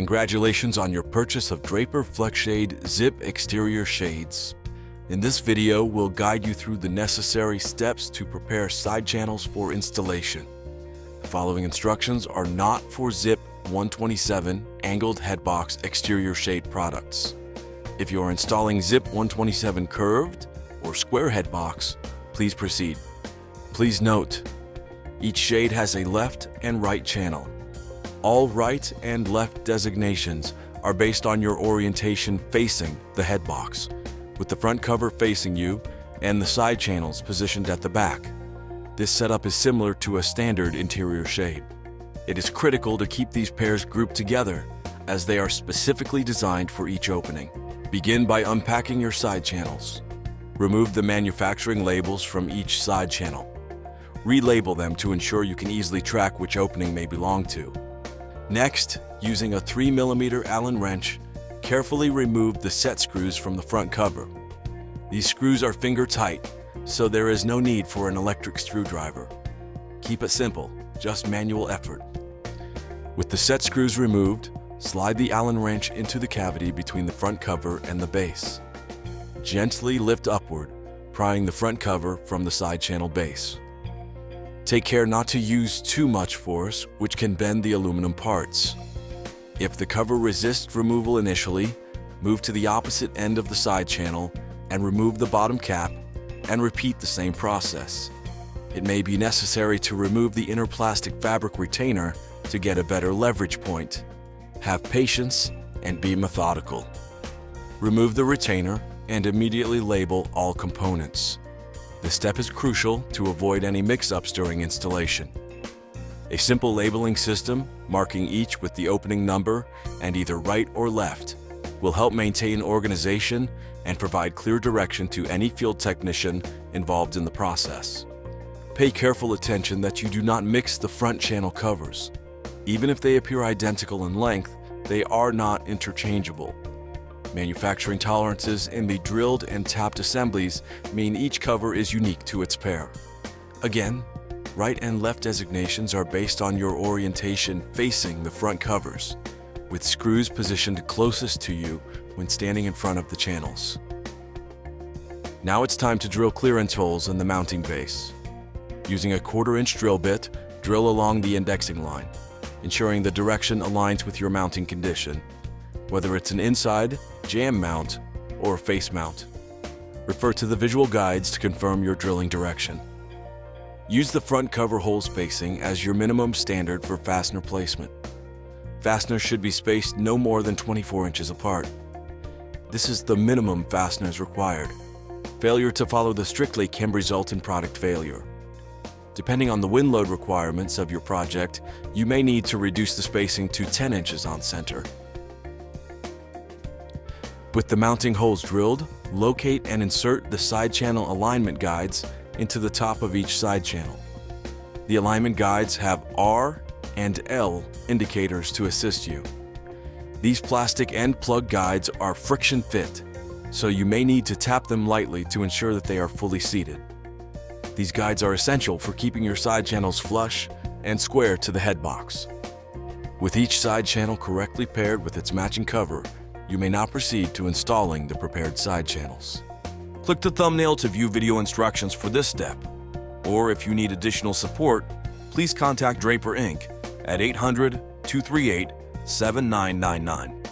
Congratulations on your purchase of Draper FlexShade Zip exterior shades. In this video, we'll guide you through the necessary steps to prepare side channels for installation. The following instructions are not for Zip 127 angled headbox exterior shade products. If you are installing Zip 127 curved or square headbox, please proceed. Please note, each shade has a left and right channel. All right and left designations are based on your orientation facing the headbox, with the front cover facing you and the side channels positioned at the back. This setup is similar to a standard interior shade. It is critical to keep these pairs grouped together as they are specifically designed for each opening. Begin by unpacking your side channels. Remove the manufacturing labels from each side channel. Relabel them to ensure you can easily track which opening may belong to. Next, using a 3mm Allen wrench, carefully remove the set screws from the front cover. These screws are finger tight, so there is no need for an electric screwdriver. Keep it simple, just manual effort. With the set screws removed, slide the Allen wrench into the cavity between the front cover and the base. Gently lift upward, prying the front cover from the side channel base. Take care not to use too much force, which can bend the aluminum parts. If the cover resists removal initially, move to the opposite end of the side channel and remove the bottom cap, and repeat the same process. It may be necessary to remove the inner plastic fabric retainer to get a better leverage point. Have patience and be methodical. Remove the retainer and immediately label all components. This step is crucial to avoid any mix-ups during installation. A simple labeling system, marking each with the opening number and either right or left, will help maintain organization and provide clear direction to any field technician involved in the process. Pay careful attention that you do not mix the front channel covers. Even if they appear identical in length, they are not interchangeable. Manufacturing tolerances in the drilled and tapped assemblies mean each cover is unique to its pair. Again, right and left designations are based on your orientation facing the front covers, with screws positioned closest to you when standing in front of the channels. Now it's time to drill clearance holes in the mounting base. Using a 1/4-inch drill bit, drill along the indexing line, ensuring the direction aligns with your mounting condition, whether it's an inside, jamb mount, or face mount. Refer to the visual guides to confirm your drilling direction. Use the front cover hole spacing as your minimum standard for fastener placement. Fasteners should be spaced no more than 24 inches apart. This is the minimum fasteners required. Failure to follow this strictly can result in product failure. Depending on the wind load requirements of your project, you may need to reduce the spacing to 10 inches on center. With the mounting holes drilled, locate and insert the side channel alignment guides into the top of each side channel. The alignment guides have R and L indicators to assist you. These plastic end plug guides are friction fit, so you may need to tap them lightly to ensure that they are fully seated. These guides are essential for keeping your side channels flush and square to the headbox. With each side channel correctly paired with its matching cover, you may now proceed to installing the prepared side channels. Click the thumbnail to view video instructions for this step, or if you need additional support, please contact Draper Inc. at 800-238-7999.